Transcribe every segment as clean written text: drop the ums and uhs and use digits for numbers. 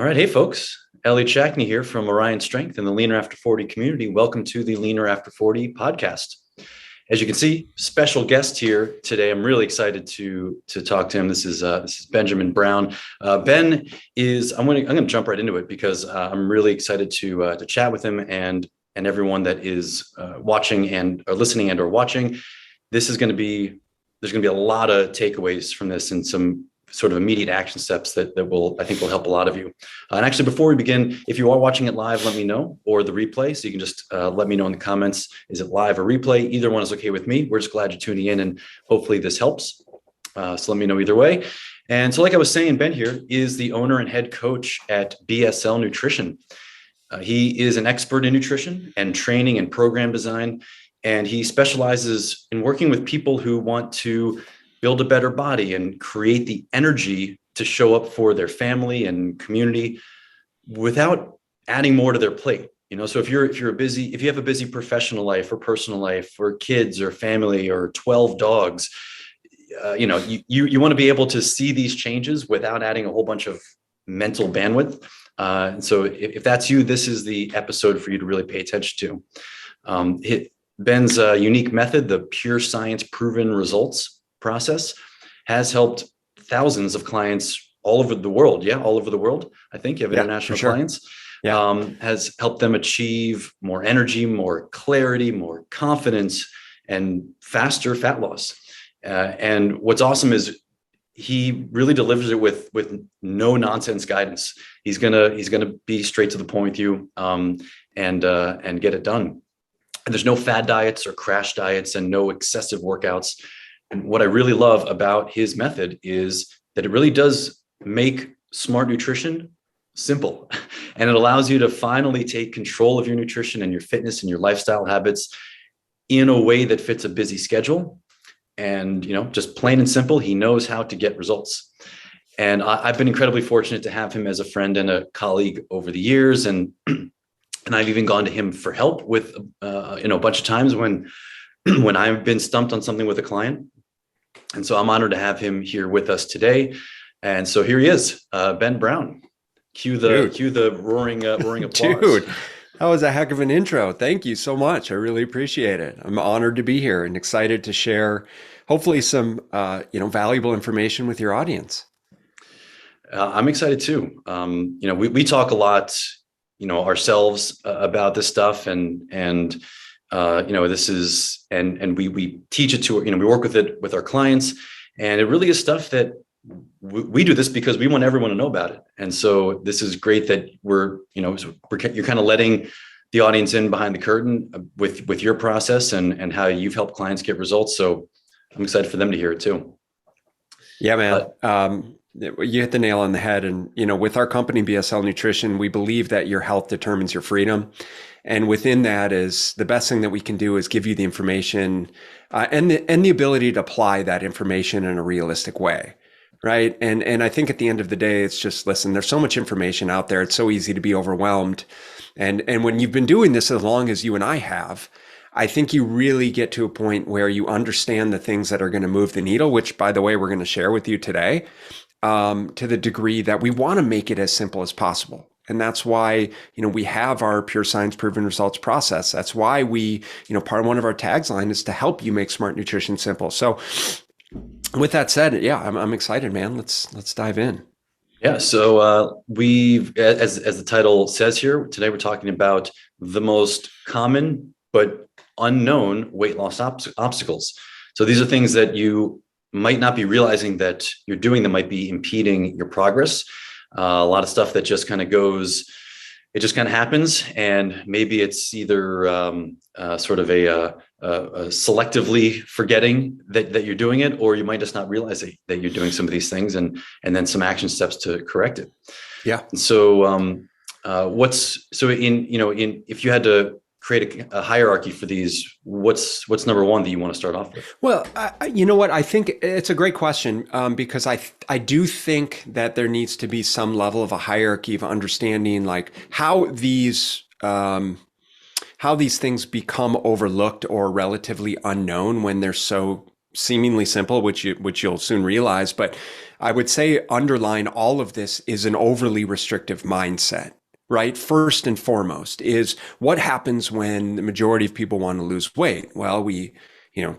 All right. Hey, folks. Elliott Shackne here from Orion Strength and the Leaner After 40 community. Welcome to the Leaner After 40 podcast. As you can see, special guest here today. I'm really excited to talk to him. This is Benjamin Brown. Ben is. I'm going to jump right into it because I'm really excited to chat with him and everyone that is watching and or listening and or watching. This is going to be there's going to be a lot of takeaways from this and some sort of immediate action steps that I think will help a lot of you. And actually, before we begin, if you are watching it live, let me know, or the replay. So you can just let me know in the comments, is it live or replay? Either one is okay with me. We're just glad you're tuning in and hopefully this helps. So let me know either way. And so like I was saying, Ben here is the owner and head coach at BSL Nutrition. He is an expert in nutrition and training and program design. And he specializes in working with people who want to build a better body and create the energy to show up for their family and community without adding more to their plate. So if you have a busy professional life or personal life or kids or family or 12 dogs, you want to be able to see these changes without adding a whole bunch of mental bandwidth. And so if that's you, this is the episode for you to really pay attention to. Ben's unique method, the pure science proven results process, has helped thousands of clients all over the world. Yeah, all over the world. I think you have international clients. Yeah. Has helped them achieve more energy, more clarity, more confidence, and faster fat loss. And what's awesome is he really delivers it with no nonsense guidance. He's gonna be straight to the point with you and get it done. And there's no fad diets or crash diets and no excessive workouts. And what I really love about his method is that it really does make smart nutrition simple. And it allows you to finally take control of your nutrition and your fitness and your lifestyle habits in a way that fits a busy schedule. And, just plain and simple, he knows how to get results. And I've been incredibly fortunate to have him as a friend and a colleague over the years. And I've even gone to him for help with, a bunch of times when I've been stumped on something with a client. And so I'm honored to have him here with us today. And so here he is, Ben Brown. Cue the roaring applause. Dude, that was a heck of an intro. Thank you so much. I really appreciate it. I'm honored to be here and excited to share, hopefully, some valuable information with your audience. I'm excited too. We talk a lot, ourselves about this stuff, and this is, and we teach it to, we work with it with our clients, and it really is stuff that we do this because we want everyone to know about it. And so this is great that you're kind of letting the audience in behind the curtain with your process and how you've helped clients get results. So I'm excited for them to hear it too. Yeah, man. You hit the nail on the head. And, with our company, BSL Nutrition, we believe that your health determines your freedom. And within that is the best thing that we can do is give you the information and the ability to apply that information in a realistic way. Right. And I think at the end of the day, it's just, listen, there's so much information out there. It's so easy to be overwhelmed. And when you've been doing this as long as you and I have, I think you really get to a point where you understand the things that are going to move the needle, which, by the way, we're going to share with you today, to the degree that we want to make it as simple as possible. And that's why, we have our pure science proven results process. That's why we, part of one of our taglines is to help you make smart nutrition simple. So with that said, yeah, I'm excited, man. Let's dive in. Yeah. So we've, as the title says here, today we're talking about the most common but unknown weight loss obstacles. So these are things that you might not be realizing that you're doing that might be impeding your progress. A lot of stuff that just kind of it just kind of happens. And maybe it's either sort of a selectively forgetting that you're doing it, or you might just not realize that you're doing some of these things and then some action steps to correct it. Yeah. So if you had to create a hierarchy for these, what's number one that you want to start off with? Well, you know what? I think it's a great question because I do think that there needs to be some level of a hierarchy of understanding, like how these things become overlooked or relatively unknown when they're so seemingly simple, which you'll soon realize. But I would say underlying all of this is an overly restrictive mindset, right? First and foremost is what happens when the majority of people want to lose weight. Well, we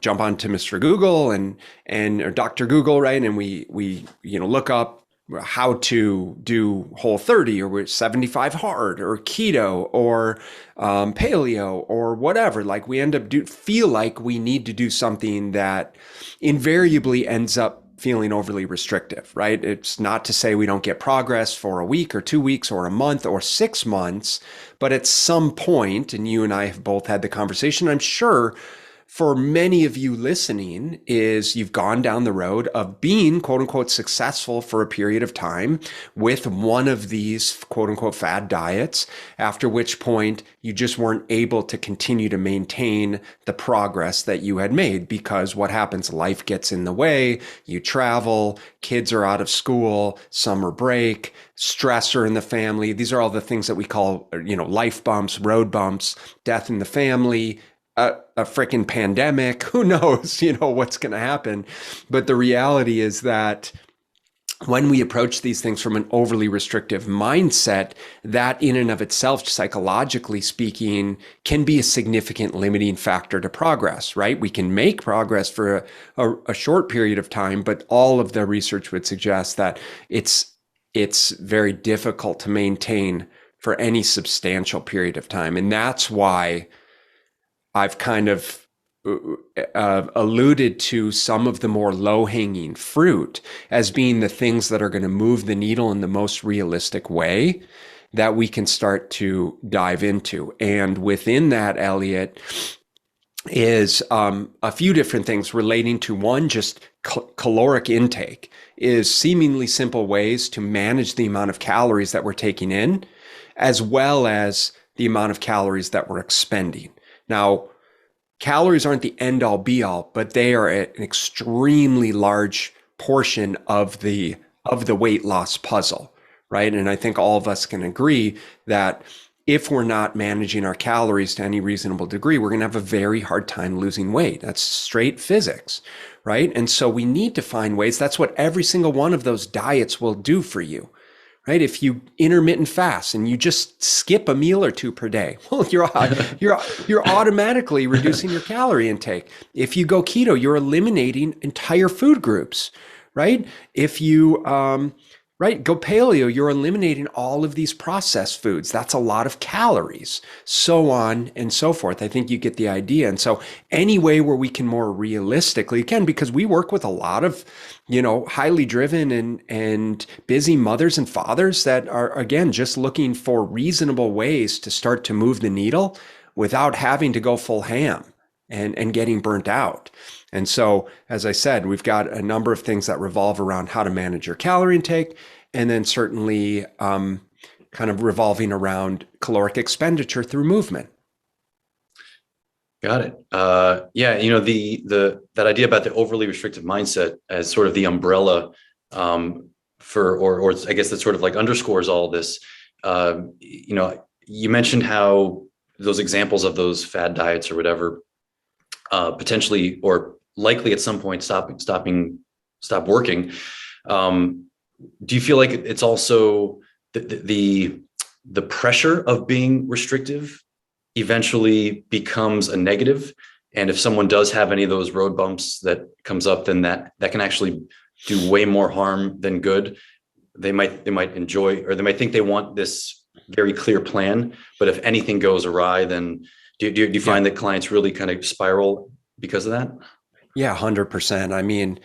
jump onto Mr. Google and or Dr. Google, right? And we look up how to do Whole30 or 75 hard or keto or paleo or whatever. Like we end up feel like we need to do something that invariably ends up feeling overly restrictive, right? It's not to say we don't get progress for a week or 2 weeks or a month or 6 months, but at some point, and you and I have both had the conversation, I'm sure for many of you listening, is you've gone down the road of being quote unquote successful for a period of time with one of these quote unquote fad diets, after which point you just weren't able to continue to maintain the progress that you had made because what happens? Life gets in the way, you travel, kids are out of school, summer break, stressor in the family. These are all the things that we call, life bumps, road bumps, death in the family, a freaking pandemic, who knows, what's going to happen. But the reality is that when we approach these things from an overly restrictive mindset, that in and of itself, psychologically speaking, can be a significant limiting factor to progress, right? We can make progress for a short period of time, but all of the research would suggest that it's very difficult to maintain for any substantial period of time. And that's why I've kind of alluded to some of the more low-hanging fruit as being the things that are going to move the needle in the most realistic way that we can start to dive into. And within that, Elliott, is a few different things relating to one, just caloric intake is seemingly simple ways to manage the amount of calories that we're taking in, as well as the amount of calories that we're expending. Now, calories aren't the end all be all, but they are an extremely large portion of the weight loss puzzle, right? And I think all of us can agree that if we're not managing our calories to any reasonable degree, we're going to have a very hard time losing weight. That's straight physics, right? And so we need to find ways. That's what every single one of those diets will do for you. Right? If you intermittent fast and you just skip a meal or two per day, well, you're automatically reducing your calorie intake. If you go keto, you're eliminating entire food groups, right? If you go paleo, you're eliminating all of these processed foods. That's a lot of calories, so on and so forth. I think you get the idea. And so any way where we can more realistically, again, because we work with a lot of highly driven and busy mothers and fathers that are, again, just looking for reasonable ways to start to move the needle without having to go full ham and getting burnt out. And so, as I said, we've got a number of things that revolve around how to manage your calorie intake, and then certainly kind of revolving around caloric expenditure through movement. Got it. Yeah, that idea about the overly restrictive mindset as sort of the umbrella or I guess that sort of like underscores all this. You mentioned how those examples of those fad diets or whatever potentially or likely at some point stop working. Do you feel like it's also the pressure of being restrictive eventually becomes a negative? And if someone does have any of those road bumps that comes up, then that can actually do way more harm than good. They might enjoy, or they might think they want this very clear plan, but if anything goes awry, then do you find that clients really kind of spiral because of that? Yeah, 100%. I mean,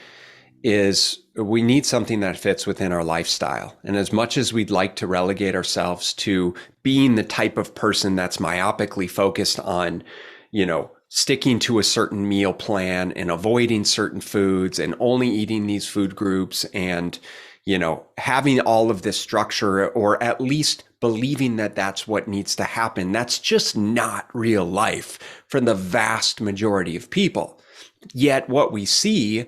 we need something that fits within our lifestyle. And as much as we'd like to relegate ourselves to being the type of person that's myopically focused on, sticking to a certain meal plan and avoiding certain foods and only eating these food groups and, having all of this structure, or at least believing that that's what needs to happen, that's just not real life for the vast majority of people. Yet what we see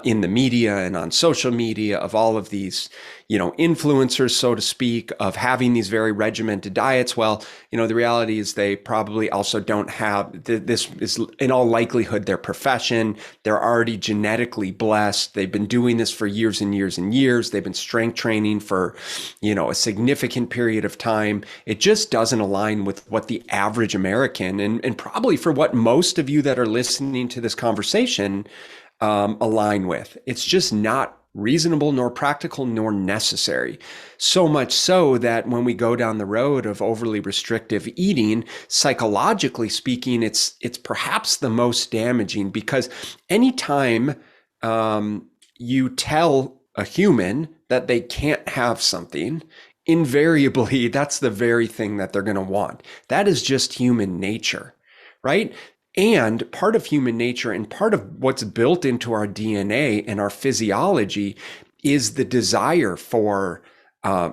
in the media and on social media of all of these, influencers, so to speak, of having these very regimented diets. Well, the reality is they probably also don't have, this is in all likelihood their profession. They're already genetically blessed. They've been doing this for years and years and years. They've been strength training for, a significant period of time. It just doesn't align with what the average American and probably for what most of you that are listening to this conversation align with. It's just not reasonable, nor practical, nor necessary. So much so that when we go down the road of overly restrictive eating, psychologically speaking, it's perhaps the most damaging, because anytime you tell a human that they can't have something, invariably that's the very thing that they're going to want. That is just human nature, right? And part of human nature and part of what's built into our DNA and our physiology is the desire for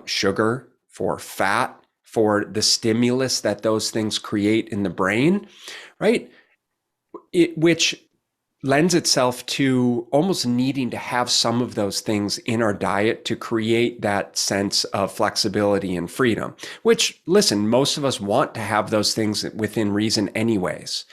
sugar, for fat, for the stimulus that those things create in the brain, right? Which lends itself to almost needing to have some of those things in our diet to create that sense of flexibility and freedom, which, listen, most of us want to have those things within reason anyways.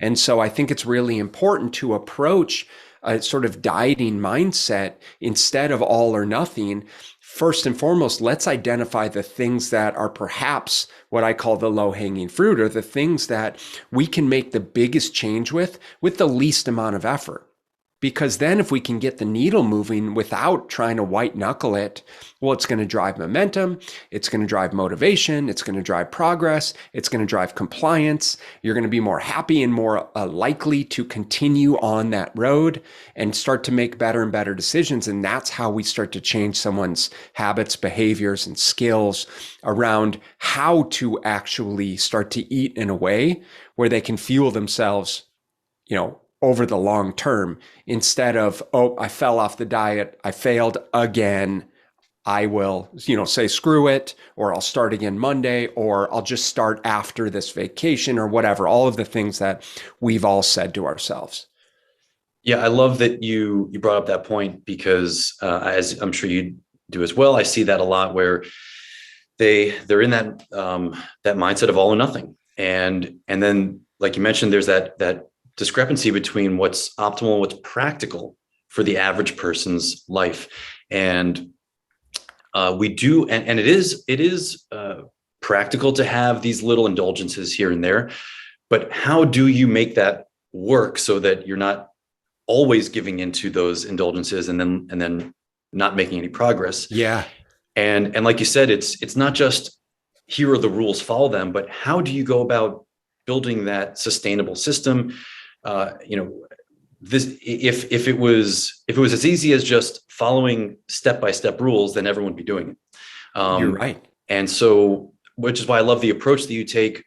And so I think it's really important to approach a sort of dieting mindset instead of all or nothing. First and foremost, let's identify the things that are perhaps what I call the low-hanging fruit, or the things that we can make the biggest change with the least amount of effort. Because then if we can get the needle moving without trying to white knuckle it, well, it's going to drive momentum, it's going to drive motivation, it's going to drive progress, it's going to drive compliance. You're going to be more happy and more likely to continue on that road and start to make better and better decisions. And that's how we start to change someone's habits, behaviors, and skills around how to actually start to eat in a way where they can fuel themselves, over the long term, instead of, oh, I fell off the diet, I failed again, I will, say screw it, or I'll start again Monday, or I'll just start after this vacation, or whatever, all of the things that we've all said to ourselves. Yeah, I love that you brought up that point, because as I'm sure you do as well, I see that a lot where they're in that that mindset of all or nothing. And then, like you mentioned, there's that discrepancy between what's optimal and what's practical for the average person's life. And we do, and it is practical to have these little indulgences here and there, but how do you make that work so that you're not always giving into those indulgences and then not making any progress? Yeah. And like you said, it's not just here are the rules, follow them, but how do you go about building that sustainable system? This, if it was as easy as just following step-by-step rules, then everyone would be doing it. You're right. And so, which is why I love the approach that you take,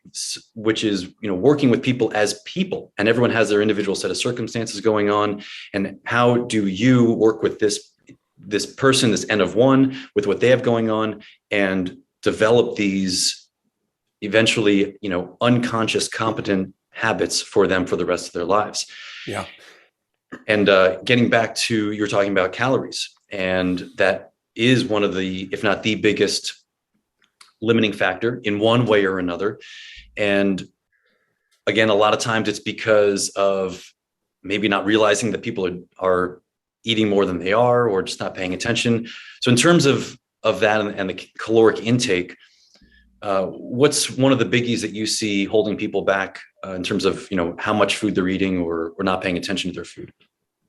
which is, working with people as people, and everyone has their individual set of circumstances going on. And how do you work with this person, this N of one, with what they have going on, and develop these eventually, unconscious, competent habits for them for the rest of their lives. Yeah. And getting back to, you're talking about calories, and that is one of the, if not the biggest limiting factor in one way or another. And again, a lot of times it's because of maybe not realizing that people are eating more than they are, or just not paying attention. So in terms of that and the caloric intake, what's one of the biggies that you see holding people back in terms of, how much food they're eating or not paying attention to their food?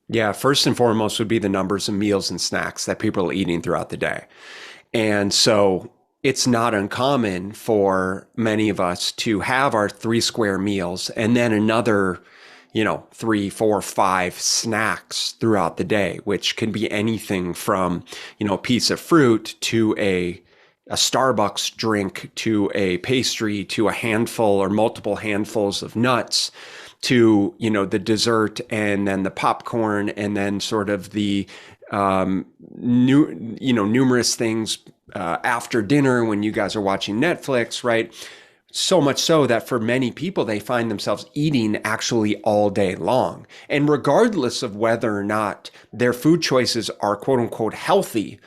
Yeah, first and foremost would be the numbers of meals and snacks that people are eating throughout the day. And so it's not uncommon for many of us to have our 3 square meals and then another, 3, 4, 5 snacks throughout the day, which can be anything from, a piece of fruit to a Starbucks drink to a pastry to a handful or multiple handfuls of nuts to, the dessert and then the popcorn and then sort of the, numerous things after dinner when you guys are watching Netflix, right? So much so that for many people, they find themselves eating actually all day long. And regardless of whether or not their food choices are quote unquote healthy,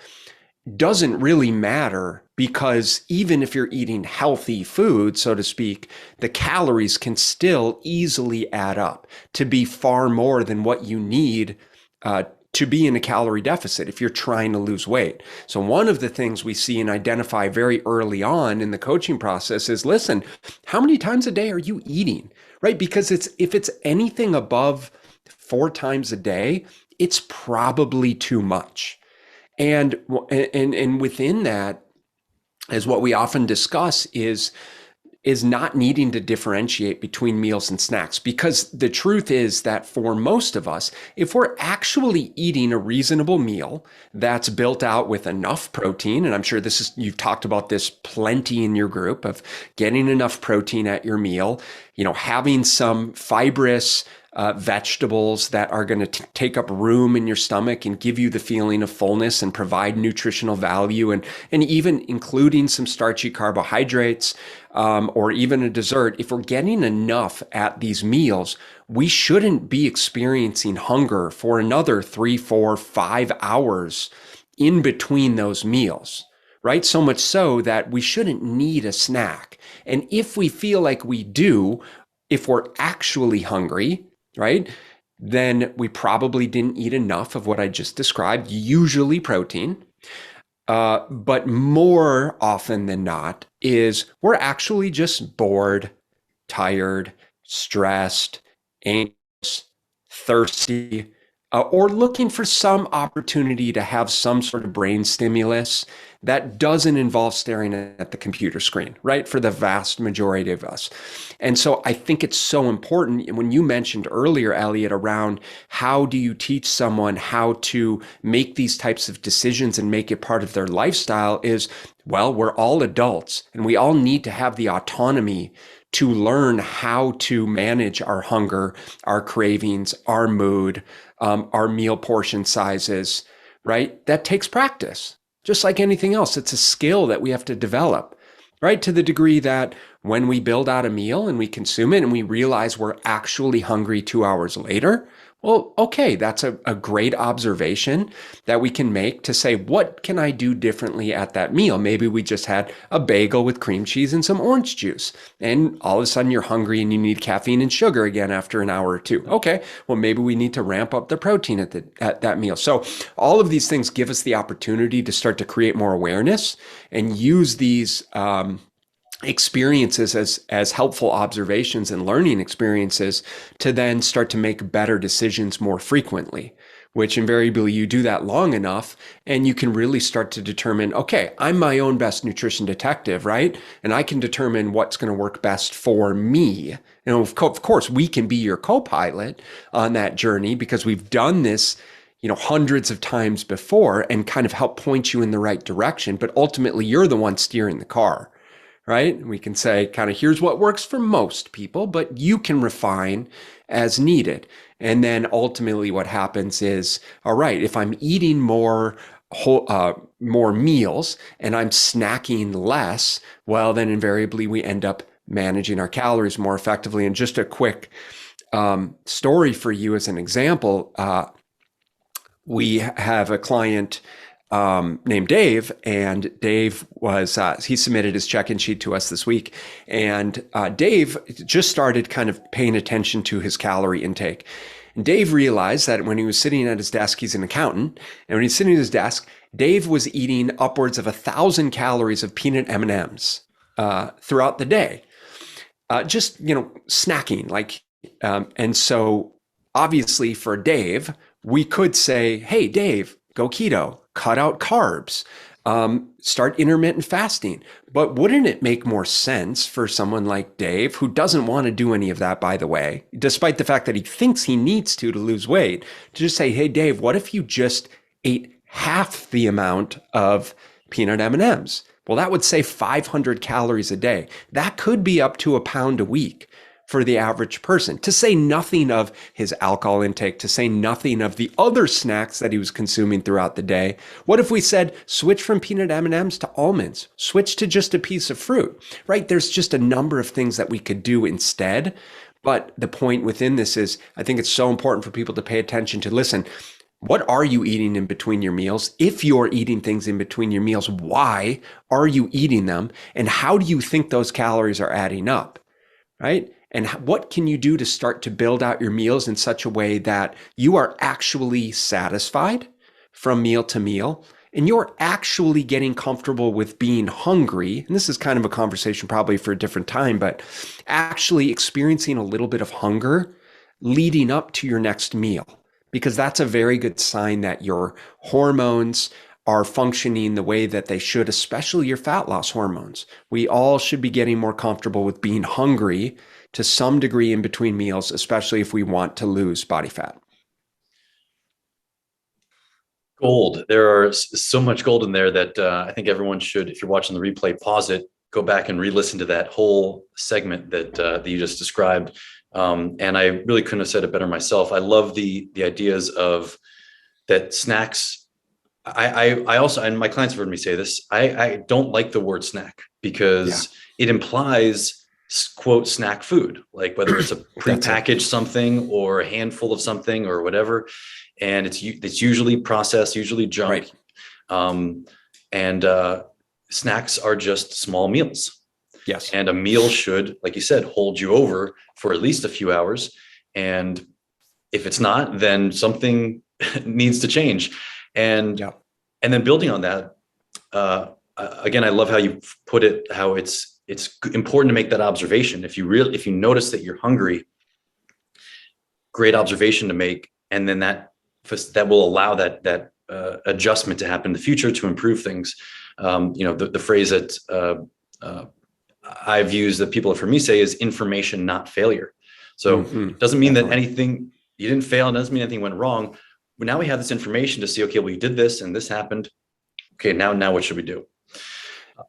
doesn't really matter, because even if you're eating healthy food, so to speak, the calories can still easily add up to be far more than what you need to be in a calorie deficit if you're trying to lose weight. So one of the things we see and identify very early on in the coaching process is, listen, how many times a day are you eating, right? Because if it's anything above 4 times a day, it's probably too much. And within that, is what we often discuss is not needing to differentiate between meals and snacks. Because the truth is that for most of us, if we're actually eating a reasonable meal that's built out with enough protein, and I'm sure you've talked about this plenty in your group, of getting enough protein at your meal, having some fibrous vegetables that are going to take up room in your stomach and give you the feeling of fullness and provide nutritional value, and even including some starchy carbohydrates, or even a dessert. If we're getting enough at these meals, we shouldn't be experiencing hunger for another 3, 4, 5 hours in between those meals, right? So much so that we shouldn't need a snack. And if we feel like we do, if we're actually hungry, right, then we probably didn't eat enough of what I just described, usually protein. But more often than not is we're actually just bored, tired, stressed, anxious, thirsty, or looking for some opportunity to have some sort of brain stimulus that doesn't involve staring at the computer screen, right? For the vast majority of us. And so I think it's so important when you mentioned earlier, Elliott, around how do you teach someone how to make these types of decisions and make it part of their lifestyle is, well, we're all adults and we all need to have the autonomy to learn how to manage our hunger, our cravings, our mood, our meal portion sizes, right? That takes practice. Just like anything else, it's a skill that we have to develop, right? To the degree that when we build out a meal and we consume it and we realize we're actually hungry 2 hours later, well, okay, that's a great observation that we can make to say, what can I do differently at that meal? Maybe we just had a bagel with cream cheese and some orange juice, and all of a sudden you're hungry and you need caffeine and sugar again after an hour or two. Okay, well, maybe we need to ramp up the protein at that meal. So all of these things give us the opportunity to start to create more awareness and use these experiences as helpful observations and learning experiences to then start to make better decisions more frequently, which invariably you do that long enough and you can really start to determine, okay, I'm my own best nutrition detective, right? And I can determine what's going to work best for me. And of course, we can be your co-pilot on that journey because we've done this hundreds of times before and kind of help point you in the right direction. But ultimately, you're the one steering the car. Right? We can say kind of, here's what works for most people, but you can refine as needed. And then ultimately what happens is, all right, if I'm eating more meals and I'm snacking less, well, then invariably we end up managing our calories more effectively. And just a quick story for you as an example, we have a client named Dave, and Dave was, he submitted his check-in sheet to us this week. And Dave just started kind of paying attention to his calorie intake. And Dave realized that when he was sitting at his desk, he's an accountant, and when he's sitting at his desk, Dave was eating upwards of 1,000 calories of peanut M&Ms throughout the day. Just, snacking, like, and so obviously for Dave, we could say, hey, Dave, go keto, cut out carbs, start intermittent fasting. But wouldn't it make more sense for someone like Dave, who doesn't want to do any of that, by the way, despite the fact that he thinks he needs to lose weight, to just say, hey, Dave, what if you just ate half the amount of peanut M&Ms? Well, that would save 500 calories a day. That could be up to a pound a week for the average person, to say nothing of his alcohol intake, to say nothing of the other snacks that he was consuming throughout the day. What if we said, switch from peanut M&Ms to almonds, switch to just a piece of fruit, right? There's just a number of things that we could do instead. But the point within this is, I think it's so important for people to pay attention to, listen, what are you eating in between your meals? If you're eating things in between your meals, why are you eating them? And how do you think those calories are adding up, right? And what can you do to start to build out your meals in such a way that you are actually satisfied from meal to meal, and you're actually getting comfortable with being hungry? And this is kind of a conversation probably for a different time, but actually experiencing a little bit of hunger leading up to your next meal, because that's a very good sign that your hormones are functioning the way that they should, especially your fat loss hormones. We all should be getting more comfortable with being hungry to some degree in between meals, especially if we want to lose body fat. Gold. There are so much gold in there that I think everyone should, if you're watching the replay, pause it, go back and re-listen to that whole segment that you just described. And I really couldn't have said it better myself. I love the ideas of that snacks. I also, and my clients have heard me say this, I don't like the word snack because it implies, quote, snack food, like whether it's a prepackaged something or a handful of something or whatever. And it's usually processed, usually junk. Right. And snacks are just small meals. Yes. And a meal should, like you said, hold you over for at least a few hours. And if it's not, then something needs to change. And then building on that, again, I love how you put it, how it's important to make that observation. If you notice that you're hungry, great observation to make. And then that will allow that adjustment to happen in the future to improve things. The phrase that I've used that people have heard me say is information, not failure. So it doesn't mean that anything, you didn't fail. It doesn't mean anything went wrong. But now we have this information to see, okay, well, you did this and this happened. Okay, now what should we do?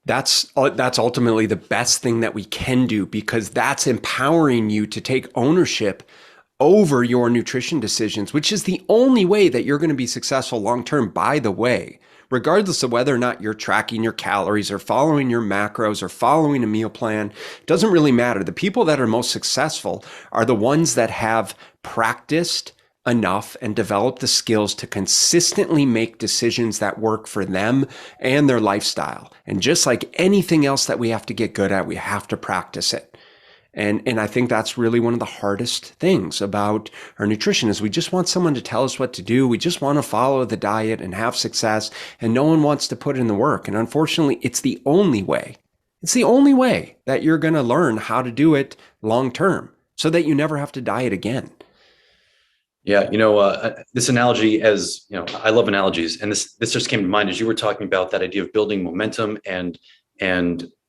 That's ultimately the best thing that we can do, because that's empowering you to take ownership over your nutrition decisions, which is the only way that you're going to be successful long-term, by the way. Regardless of whether or not you're tracking your calories or following your macros or following a meal plan, doesn't really matter. The people that are most successful are the ones that have practiced enough and developed the skills to consistently make decisions that work for them and their lifestyle. And just like anything else that we have to get good at, we have to practice it. And I think that's really one of the hardest things about our nutrition is we just want someone to tell us what to do. We just want to follow the diet and have success, and no one wants to put in the work. And unfortunately, it's the only way. It's the only way that you're going to learn how to do it long term so that you never have to diet again. Yeah, this analogy, as you know, I love analogies, and this just came to mind as you were talking about that idea of building momentum and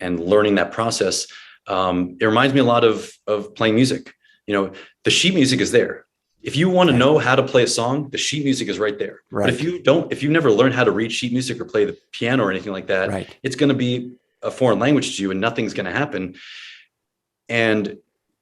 learning that process. It reminds me a lot of playing music. The sheet music is there. If you want to know how to play a song, the sheet music is right there. Right. But if you never learn how to read sheet music or play the piano or anything like that, it's going to be a foreign language to you and nothing's going to happen. And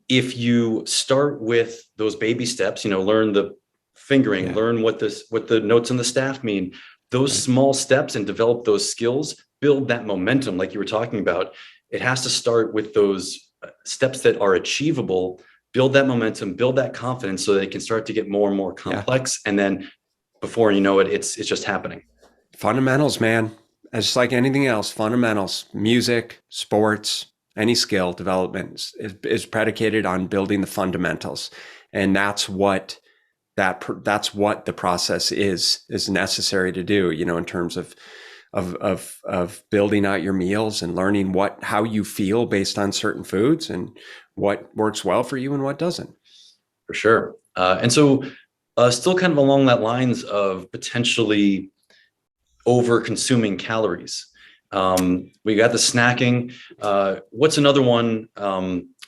if you start with those baby steps, learn the fingering, learn what the notes on the staff mean, those small steps, and develop those skills, build that momentum like you were talking about. It has to start with those steps that are achievable, build that momentum, build that confidence so that it can start to get more and more complex. And then before you know it, it's just happening. Fundamentals, man. It's just like anything else, fundamentals, music, sports, any skill development is predicated on building the fundamentals. And that's what the process is necessary to do, in terms of building out your meals and learning how you feel based on certain foods and what works well for you and what doesn't. For sure. And so still kind of along that lines of potentially over consuming calories. We got the snacking. What's another one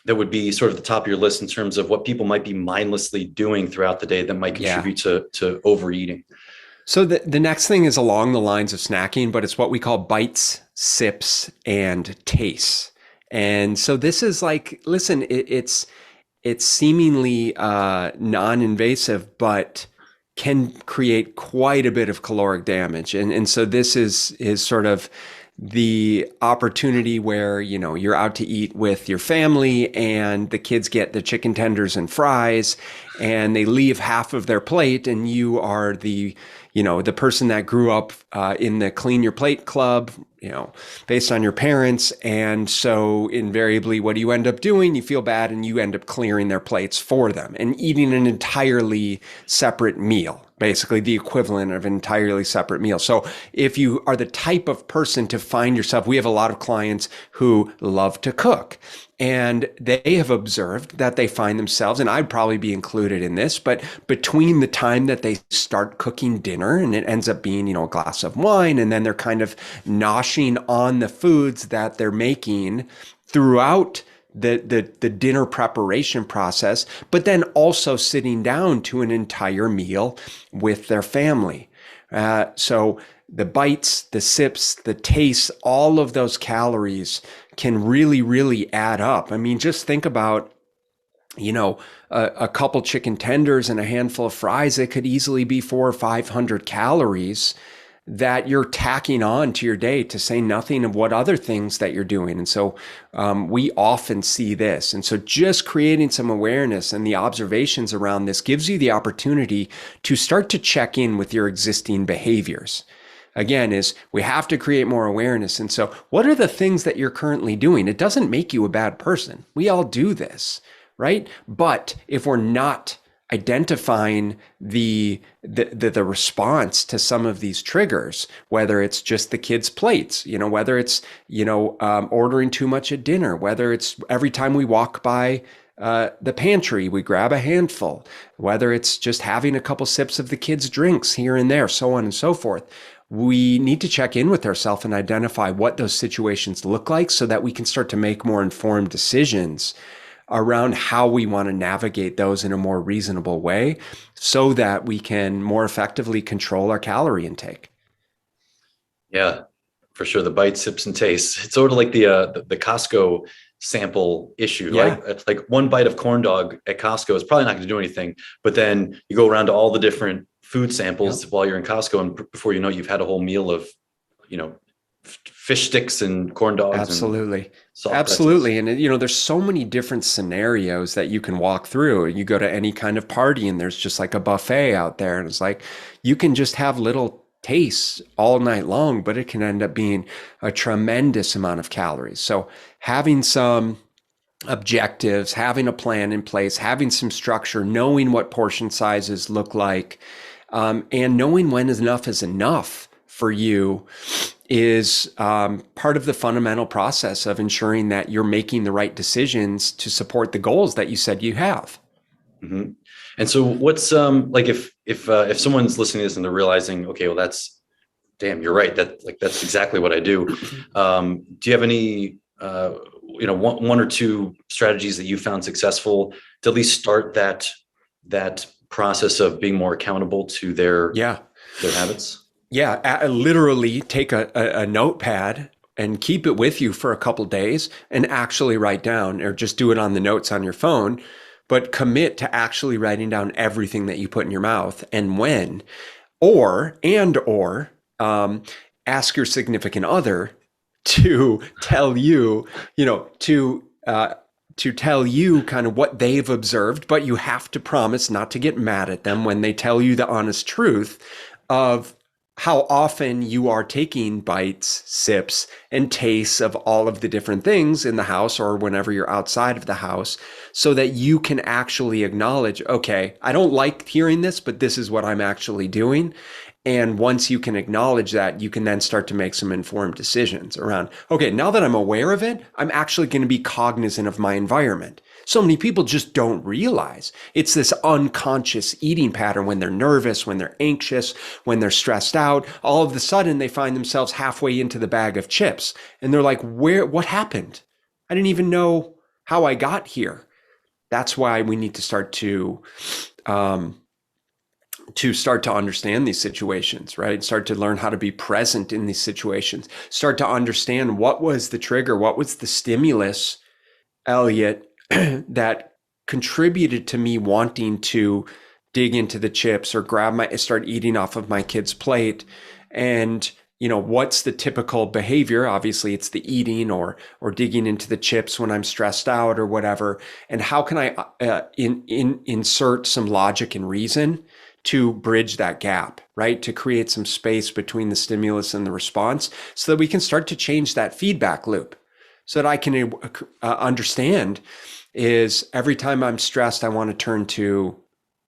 that would be sort of the top of your list in terms of what people might be mindlessly doing throughout the day that might contribute to overeating? So the next thing is along the lines of snacking, but it's what we call bites, sips, and tastes. And so this is like, listen, it's it's seemingly non-invasive, but can create quite a bit of caloric damage. And so this is sort of the opportunity where, you're out to eat with your family and the kids get the chicken tenders and fries and they leave half of their plate, and you are the person that grew up in the clean your plate club, based on your parents. And so invariably, what do you end up doing? You feel bad and you end up clearing their plates for them and eating an entirely separate meal, basically the equivalent of an entirely separate meal. So if you are the type of person to find yourself, we have a lot of clients who love to cook. And they have observed that they find themselves, and I'd probably be included in this, but between the time that they start cooking dinner and it ends up being, a glass of wine, and then they're kind of noshing on the foods that they're making throughout the dinner preparation process, but then also sitting down to an entire meal with their family. So the bites, the sips, the tastes, all of those calories can really, really add up. I mean, just think about, a couple chicken tenders and a handful of fries. It could easily be 400 or 500 calories that you're tacking on to your day, to say nothing of what other things that you're doing. And so we often see this. And so just creating some awareness and the observations around this gives you the opportunity to start to check in with your existing behaviors. Again, is we have to create more awareness. And so what are the things that you're currently doing? It doesn't make you a bad person. We all do this, right? But if we're not identifying the response to some of these triggers, whether it's just the kids' plates, whether it's, ordering too much at dinner, whether it's every time we walk by the pantry, we grab a handful, whether it's just having a couple sips of the kids' drinks here and there, so on and so forth. We need to check in with ourselves and identify what those situations look like so that we can start to make more informed decisions around how we want to navigate those in a more reasonable way so that we can more effectively control our calorie intake. Yeah, for sure. The bites, sips, and tastes. It's sort of like the Costco sample issue. Yeah. Like one bite of corn dog at Costco is probably not going to do anything, but then you go around to all the different food samples while you're in Costco, and before you know, you've had a whole meal of, fish sticks and corn dogs. Absolutely. Absolutely. And, there's so many different scenarios that you can walk through. You go to any kind of party and there's just like a buffet out there. And it's like, you can just have little tastes all night long, but it can end up being a tremendous amount of calories. So having some objectives, having a plan in place, having some structure, knowing what portion sizes look like, and knowing when enough is enough for you is part of the fundamental process of ensuring that you're making the right decisions to support the goals that you said you have. Mm-hmm. And so what's like if someone's listening to this and they're realizing, okay, well, you're right. That's exactly what I do. Do you have any, one or two strategies that you found successful to at least start that process of being more accountable to their habits? Yeah, literally take a notepad and keep it with you for a couple days and actually write down, or just do it on the notes on your phone, but commit to actually writing down everything that you put in your mouth and when, or ask your significant other to tell you, to tell you kind of what they've observed, but you have to promise not to get mad at them when they tell you the honest truth of how often you are taking bites, sips, and tastes of all of the different things in the house or whenever you're outside of the house, so that you can actually acknowledge, okay, I don't like hearing this, but this is what I'm actually doing. And once you can acknowledge that, you can then start to make some informed decisions around, okay, now that I'm aware of it, I'm actually going to be cognizant of my environment. So many people just don't realize it's this unconscious eating pattern when they're nervous, when they're anxious, when they're stressed out. All of a sudden, they find themselves halfway into the bag of chips. And they're like, what happened? I didn't even know how I got here. That's why we need to start to understand these situations, right? Start to learn how to be present in these situations. Start to understand what was the trigger, what was the stimulus, Elliott, that contributed to me wanting to dig into the chips or start eating off of my kid's plate. And, what's the typical behavior? Obviously, it's the eating or digging into the chips when I'm stressed out or whatever. And how can I insert some logic and reason to bridge that gap, right? To create some space between the stimulus and the response so that we can start to change that feedback loop so that I can understand is every time I'm stressed, I want to turn to,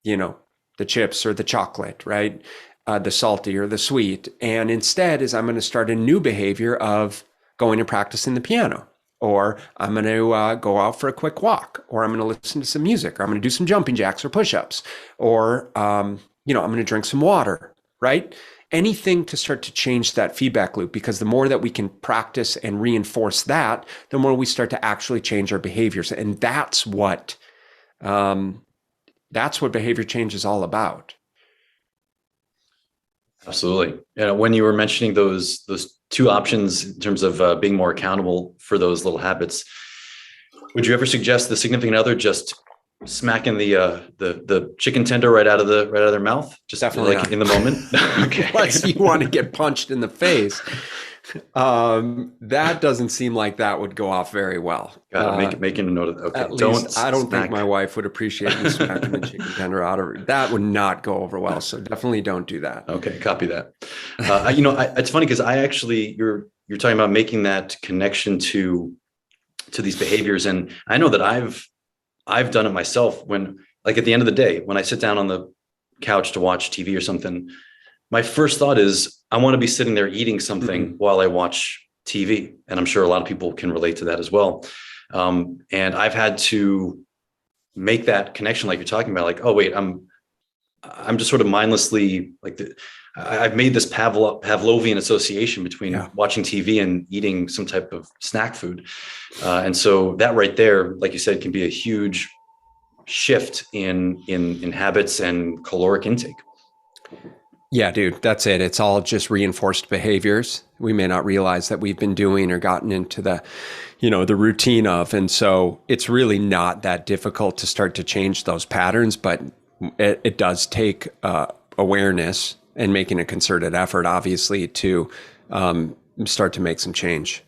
the chips or the chocolate, right? The salty or the sweet. And instead is I'm going to start a new behavior of going and practicing the piano, or I'm going to go out for a quick walk, or I'm going to listen to some music, or I'm going to do some jumping jacks or push-ups, or, I'm going to drink some water, right? Anything to start to change that feedback loop, because the more that we can practice and reinforce that, the more we start to actually change our behaviors. And that's what behavior change is all about. Absolutely. When you were mentioning those two options in terms of being more accountable for those little habits, would you ever suggest the significant other just smacking the chicken tender right out of their mouth, just definitely like not. In the moment? Okay. Unless you want to get punched in the face. That doesn't seem like that would go off very well. Making a note of that. Okay. At least I don't think my wife would appreciate me smacking the chicken tender out of her. That would not go over well. So definitely don't do that. Okay, copy that. It's funny because you're talking about making that connection to these behaviors, and I know that I've done it myself when, like, at the end of the day, when I sit down on the couch to watch TV or something, my first thought is I want to be sitting there eating something while I watch TV. And I'm sure a lot of people can relate to that as well. And I've had to make that connection, like you're talking about, like, oh, wait, I'm just sort of mindlessly, I've made this Pavlovian association between watching TV and eating some type of snack food. And so that right there, like you said, can be a huge shift in habits and caloric intake. Yeah, dude, that's it. It's all just reinforced behaviors we may not realize that we've been doing or gotten into the routine of. And so it's really not that difficult to start to change those patterns, but it does take awareness and making a concerted effort, obviously, to start to make some change.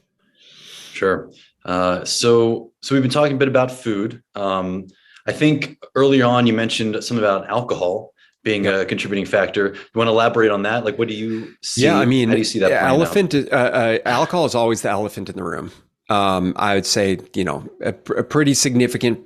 Sure. So we've been talking a bit about food. I think earlier on you mentioned something about alcohol being a contributing factor. You want to elaborate on that? Like, what do you see? Yeah, I mean, how do you see that playing out? Alcohol is always the elephant in the room. I would say, a pretty significant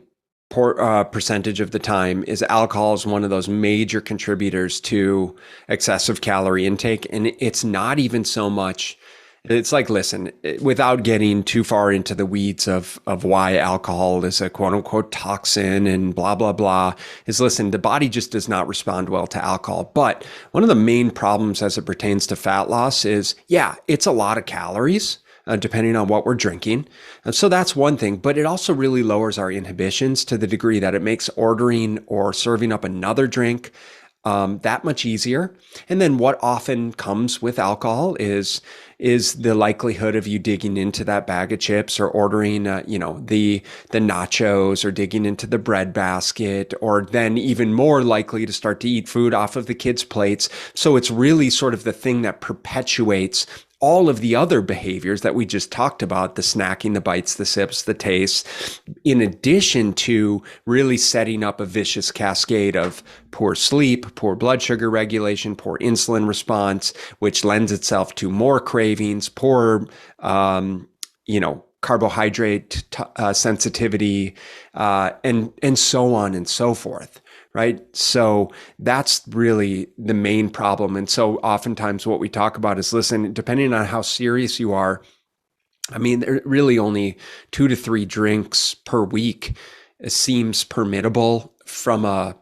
percentage of the time is alcohol is one of those major contributors to excessive calorie intake. And it's not even so much. It's like, listen, without getting too far into the weeds of why alcohol is a quote unquote toxin and blah, blah, blah, is listen, the body just does not respond well to alcohol. But one of the main problems as it pertains to fat loss is, it's a lot of calories, depending on what we're drinking. And so that's one thing, but it also really lowers our inhibitions to the degree that it makes ordering or serving up another drink that much easier. And then what often comes with alcohol is the likelihood of you digging into that bag of chips or ordering, the nachos or digging into the bread basket, or then even more likely to start to eat food off of the kids' plates. So it's really sort of the thing that perpetuates all of the other behaviors that we just talked about, the snacking, the bites, the sips, the tastes, in addition to really setting up a vicious cascade of poor sleep, poor blood sugar regulation, poor insulin response, which lends itself to more cravings, poor, carbohydrate sensitivity, and so on and so forth. Right. So that's really the main problem. And so oftentimes what we talk about is, listen, depending on how serious you are, I mean, really only 2 to 3 drinks per week seems permittable from a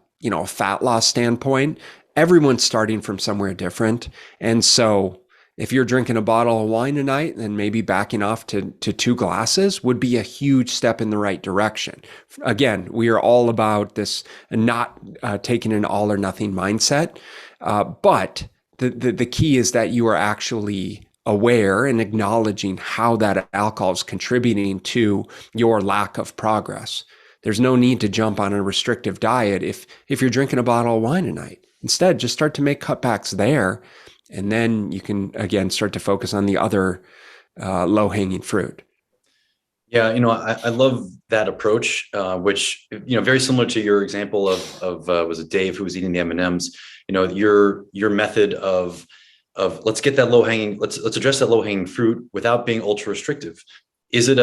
fat loss standpoint. Everyone's starting from somewhere different. And so if you're drinking a bottle of wine a night, then maybe backing off to 2 glasses would be a huge step in the right direction. Again, we are all about this not taking an all or nothing mindset. But the key is that you are actually aware and acknowledging how that alcohol is contributing to your lack of progress. There's no need to jump on a restrictive diet if you're drinking a bottle of wine a night. Instead, just start to make cutbacks there. And then you can, again, start to focus on the other low-hanging fruit. Yeah, I love that approach, which, very similar to your example of was it Dave who was eating the M&Ms? Your method of let's get that let's address that low hanging fruit without being ultra restrictive. Is it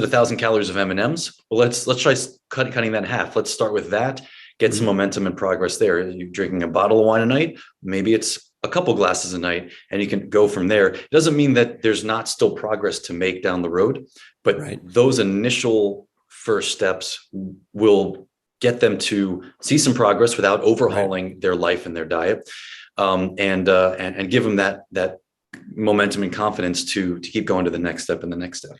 1,000 calories of M&Ms? Well, let's try cutting that in half. Let's start with that. Get some momentum and progress there. You're drinking a bottle of wine a night. Maybe it's a couple glasses a night, and you can go from there. It doesn't mean that there's not still progress to make down the road, but those initial first steps will get them to see some progress without overhauling their life and their diet, and give them that momentum and confidence to keep going to the next step and the next step.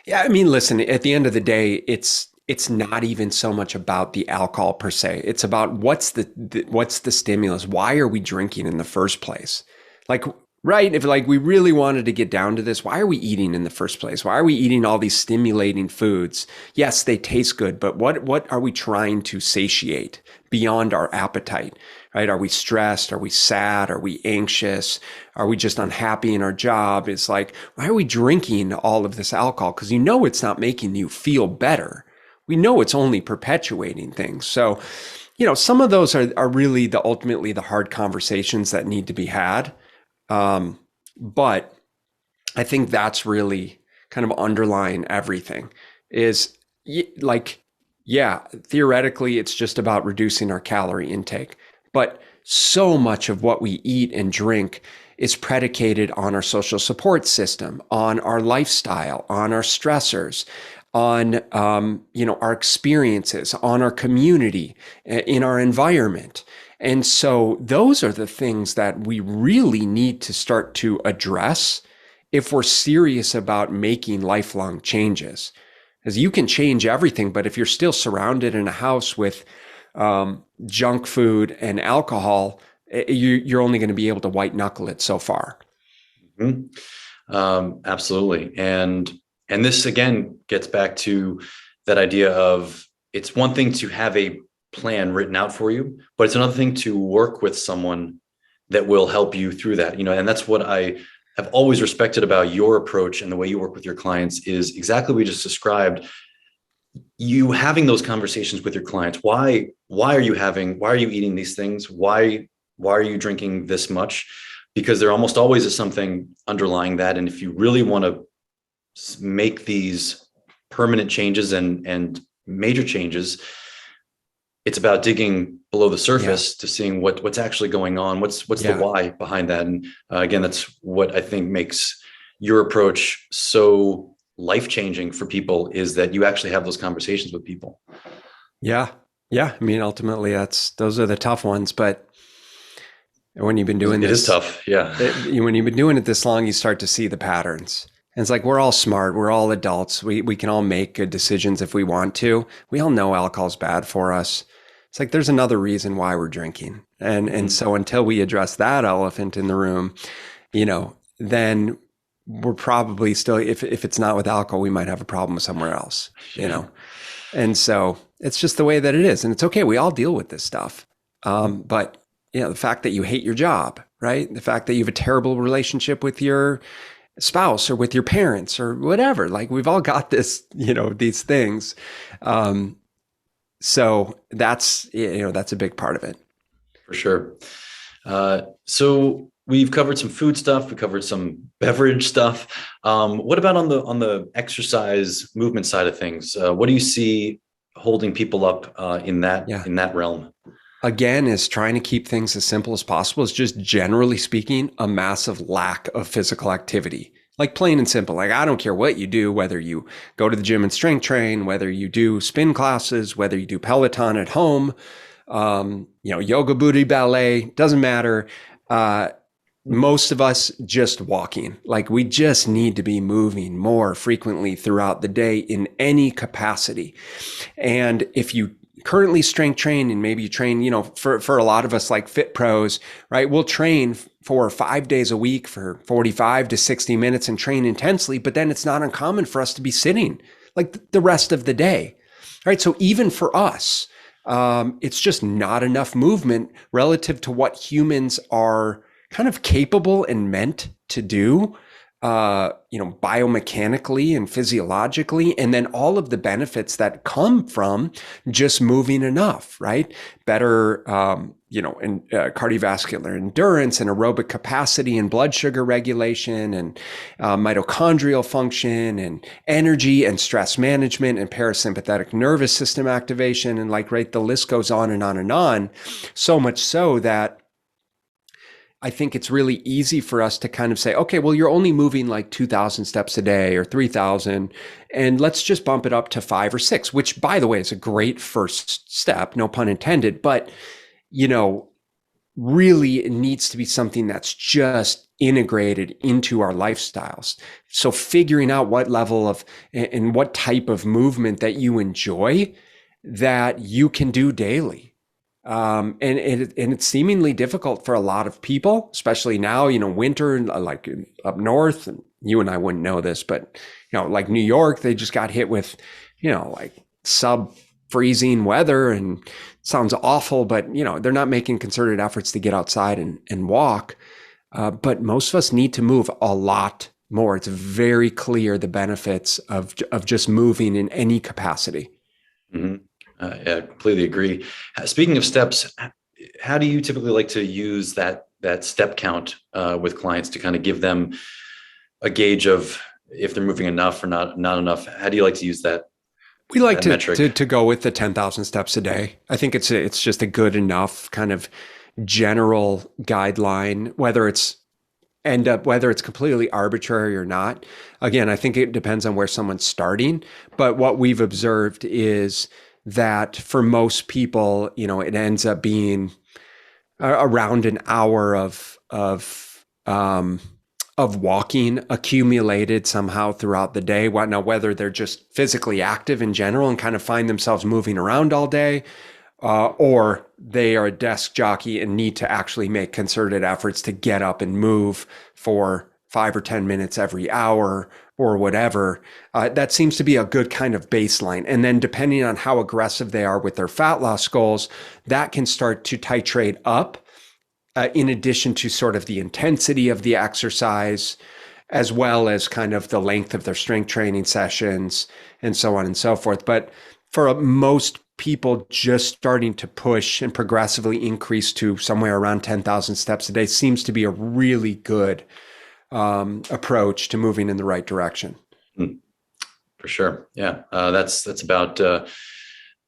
Yeah, I mean, listen, at the end of the day, it's not even so much about the alcohol per se. It's about what's the stimulus? Why are we drinking in the first place? If we really wanted to get down to this, why are we eating in the first place? Why are we eating all these stimulating foods? Yes, they taste good, but what are we trying to satiate beyond our appetite? Right? Are we stressed? Are we sad? Are we anxious? Are we just unhappy in our job? It's like, why are we drinking all of this alcohol? Because it's not making you feel better. We know it's only perpetuating things. So, some of those are really ultimately the hard conversations that need to be had. But I think that's really kind of underlying everything is theoretically it's just about reducing our calorie intake, but so much of what we eat and drink is predicated on our social support system, on our lifestyle, on our stressors, on, our experiences, on our community, in our environment. And so those are the things that we really need to start to address if we're serious about making lifelong changes. Because you can change everything, but if you're still surrounded in a house with junk food and alcohol, you're only going to be able to white knuckle it so far. Mm-hmm. Absolutely. And this again gets back to that idea of it's one thing to have a plan written out for you, but it's another thing to work with someone that will help you through that, and that's what I have always respected about your approach and the way you work with your clients is exactly what we just described. You having those conversations with your clients. Why are you eating these things? Why are you drinking this much? Because there almost always is something underlying that. And if you really want to make these permanent changes and major changes, it's about digging below the surface to seeing what's actually going on. What's the why behind that? And again, that's what I think makes your approach so life-changing for people is that you actually have those conversations with people. Yeah. I mean, ultimately those are the tough ones, but when you've been doing this, it is tough. Yeah. When you've been doing it this long, you start to see the patterns. And it's like, we're all smart. We're all adults. We can all make good decisions if we want to. We all know alcohol's bad for us. It's like, there's another reason why we're drinking. And so until we address that elephant in the room, then we're probably still, if it's not with alcohol, we might have a problem somewhere else, And so it's just the way that it is. And it's okay. We all deal with this stuff. But the fact that you hate your job, right? The fact that you have a terrible relationship with your spouse or with your parents or whatever, like we've all got this, these things. So that's a big part of it. For sure. So we've covered some food stuff. We covered some beverage stuff. What about on the exercise movement side of things? What do you see holding people up in that realm? Again, is trying to keep things as simple as possible. Is just generally speaking, a massive lack of physical activity. Like plain and simple. Like I don't care what you do, whether you go to the gym and strength train, whether you do spin classes, whether you do Peloton at home, yoga, booty, ballet, doesn't matter. Most of us just walking. Like we just need to be moving more frequently throughout the day in any capacity. And if you currently strength train and maybe you train, for a lot of us like fit pros, right? We'll train for 5 days a week for 45 to 60 minutes and train intensely, but then it's not uncommon for us to be sitting like the rest of the day, right? So even for us, it's just not enough movement relative to what humans are kind of capable and meant to do, biomechanically and physiologically, and then all of the benefits that come from just moving enough, right? Better, cardiovascular endurance and aerobic capacity and blood sugar regulation and mitochondrial function and energy and stress management and parasympathetic nervous system activation. And the list goes on and on and on. So much so that I think it's really easy for us to kind of say, okay, well, you're only moving like 2,000 steps a day or 3,000, and let's just bump it up to 5 or 6, which, by the way, is a great first step, no pun intended. But, really it needs to be something that's just integrated into our lifestyles. So figuring out what level of and what type of movement that you enjoy that you can do daily. And it's seemingly difficult for a lot of people, especially now, winter, like up north. And you and I wouldn't know this, but, like New York, they just got hit with, sub-freezing weather, and it sounds awful, but, they're not making concerted efforts to get outside and walk. But most of us need to move a lot more. It's very clear the benefits of just moving in any capacity. Mm-hmm. Yeah, completely agree. Speaking of steps, how do you typically like to use that step count with clients to kind of give them a gauge of if they're moving enough or not enough? How do you like to use that? We like to go with the 10,000 steps a day. I think it's just a good enough kind of general guideline, whether it's completely arbitrary or not. Again, I think it depends on where someone's starting. But what we've observed is that for most people, it ends up being around an hour of walking accumulated somehow throughout the day. Now, whether they're just physically active in general and kind of find themselves moving around all day, or they are a desk jockey and need to actually make concerted efforts to get up and move for 5 or 10 minutes every hour or whatever, that seems to be a good kind of baseline. And then depending on how aggressive they are with their fat loss goals, that can start to titrate up in addition to sort of the intensity of the exercise, as well as kind of the length of their strength training sessions and so on and so forth. But for most people, just starting to push and progressively increase to somewhere around 10,000 steps a day seems to be a really good approach to moving in the right direction. For sure. Yeah. That's about the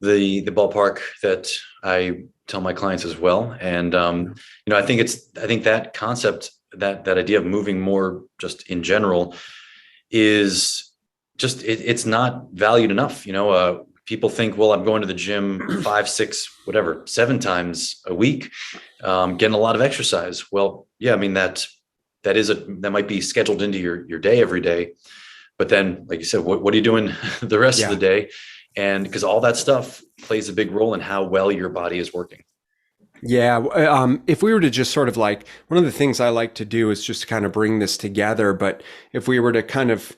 ballpark that I tell my clients as well. And, I think that concept, that idea of moving more just in general is just, it's not valued enough. People think, well, I'm going to the gym 5, 6, whatever, 7 times a week, getting a lot of exercise. Well, yeah, I mean, that might be scheduled into your day every day. But then, like you said, what are you doing the rest of the day? And because all that stuff plays a big role in how well your body is working. Yeah. If we were to just sort of one of the things I like to do is just kind of bring this together. But if we were to kind of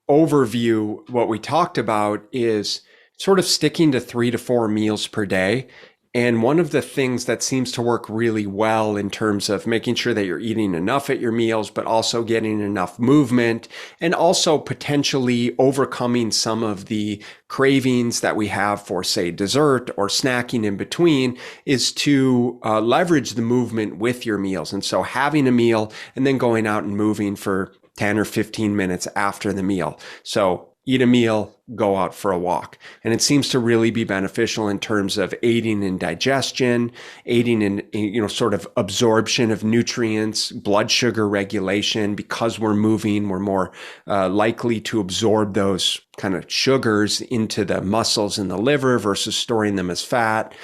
overview what we talked about is sort of sticking to 3 to 4 meals per day. And one of the things that seems to work really well in terms of making sure that you're eating enough at your meals, but also getting enough movement, and also potentially overcoming some of the cravings that we have for, say, dessert or snacking in between, is to leverage the movement with your meals. And so having a meal and then going out and moving for 10 or 15 minutes after the meal. So eat a meal, go out for a walk. And it seems to really be beneficial in terms of aiding in digestion, aiding in, sort of absorption of nutrients, blood sugar regulation. Because we're moving, we're more likely to absorb those kind of sugars into the muscles in the liver versus storing them as fat.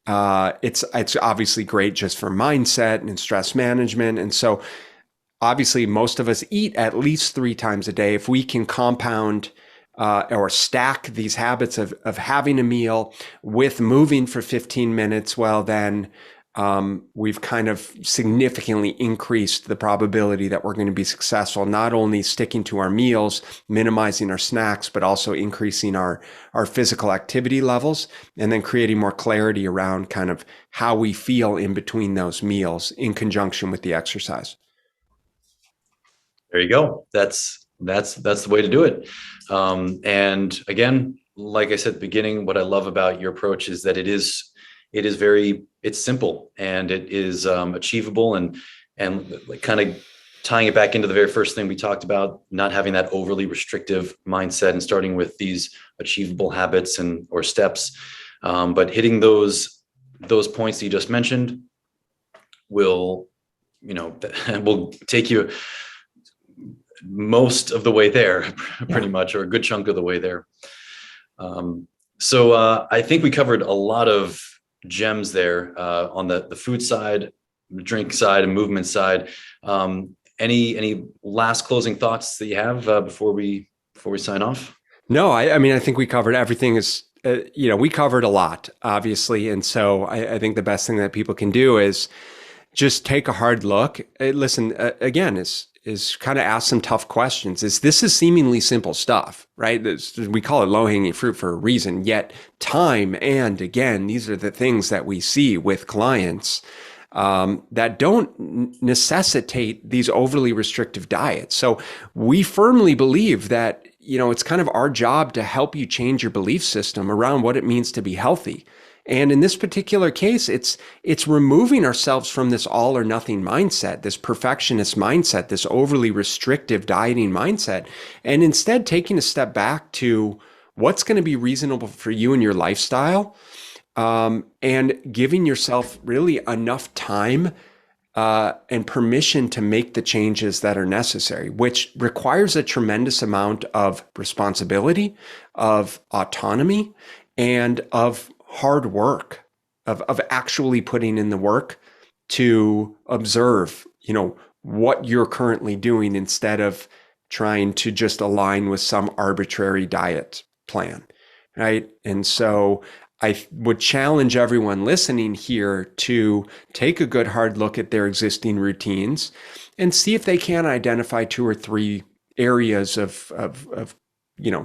It's obviously great just for mindset and stress management. And so obviously most of us eat at least 3 times a day. If we can compound or stack these habits of having a meal with moving for 15 minutes, well, then we've kind of significantly increased the probability that we're going to be successful, not only sticking to our meals, minimizing our snacks, but also increasing our physical activity levels, and then creating more clarity around kind of how we feel in between those meals in conjunction with the exercise. There you go. That's the way to do it. And again, like I said at the beginning, what I love about your approach is that it's simple and it is achievable, and like kind of tying it back into the very first thing we talked about, not having that overly restrictive mindset and starting with these achievable habits or steps, but hitting those points that you just mentioned will take you most of the way there, pretty much, or a good chunk of the way there. So I think we covered a lot of gems there on the food side, the drink side, and movement side. Any last closing thoughts that you have before we sign off? No, I mean, I think we covered everything. We covered a lot, obviously. And so I think the best thing that people can do is just take a hard look. Listen, again, is kind of ask some tough questions. This is seemingly simple stuff, right? We call it low-hanging fruit for a reason, yet time and again, these are the things that we see with clients that don't necessitate these overly restrictive diets. So we firmly believe that, it's kind of our job to help you change your belief system around what it means to be healthy. And in this particular case, it's removing ourselves from this all or nothing mindset, this perfectionist mindset, this overly restrictive dieting mindset, and instead taking a step back to what's going to be reasonable for you and your lifestyle, and giving yourself really enough time and permission to make the changes that are necessary, which requires a tremendous amount of responsibility, of autonomy, and of hard work, of actually putting in the work to observe, what you're currently doing instead of trying to just align with some arbitrary diet plan, right? And so I would challenge everyone listening here to take a good hard look at their existing routines and see if they can identify 2 or 3 areas of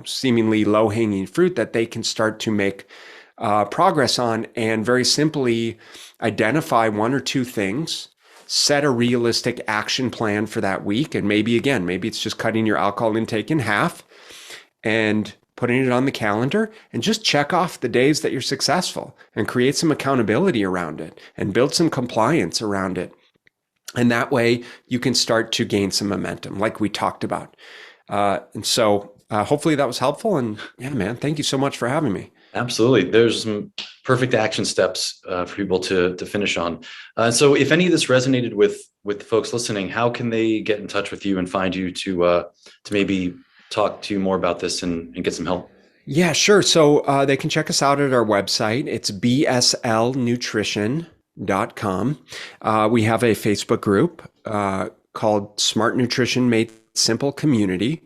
seemingly low-hanging fruit that they can start to make progress on, and very simply identify 1 or 2 things, set a realistic action plan for that week. And maybe it's just cutting your alcohol intake in half and putting it on the calendar, and just check off the days that you're successful and create some accountability around it and build some compliance around it. And that way you can start to gain some momentum like we talked about. And so hopefully that was helpful. And yeah, man, thank you so much for having me. Absolutely. There's some perfect action steps for people to finish on. So if any of this resonated with the folks listening, how can they get in touch with you and find you to maybe talk to you more about this and get some help? Yeah, sure. So they can check us out at our website. It's bslnutrition.com. We have a Facebook group called Smart Nutrition Made Simple Community,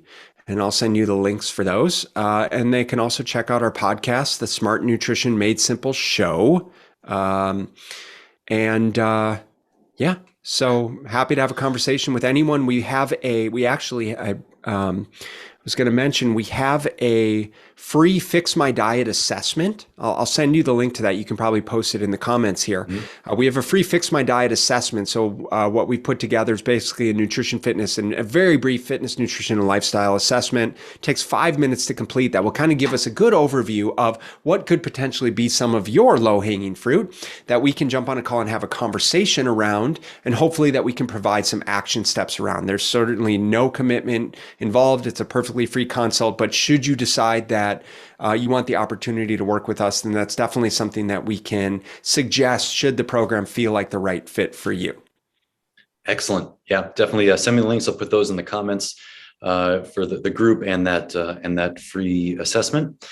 and I'll send you the links for those. And they can also check out our podcast, the Smart Nutrition Made Simple Show. So happy to have a conversation with anyone. We have I was going to mention, we have a free Fix My Diet assessment. I'll send you the link to that. You can probably post it in the comments here. Mm-hmm. We have a free Fix My Diet assessment. So what we've put together is basically a nutrition, fitness, and a very brief fitness, nutrition, and lifestyle assessment. It takes 5 minutes to complete. That will kind of give us a good overview of what could potentially be some of your low-hanging fruit that we can jump on a call and have a conversation around, and hopefully that we can provide some action steps around. There's certainly no commitment involved. It's a perfectly free consult, but should you decide that you want the opportunity to work with us, then that's definitely something that we can suggest should the program feel like the right fit for you. Excellent. Yeah, definitely send me the links. I'll put those in the comments for the group and that free assessment.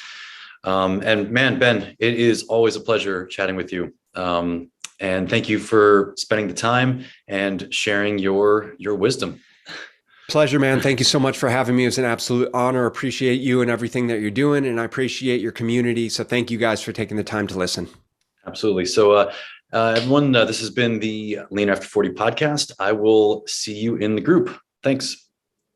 And man, Ben, it is always a pleasure chatting with you. And thank you for spending the time and sharing your wisdom. Pleasure, man. Thank you so much for having me. It was an absolute honor. Appreciate you and everything that you're doing. And I appreciate your community. So thank you guys for taking the time to listen. Absolutely. So Everyone, this has been the Lean After 40 podcast. I will see you in the group. Thanks.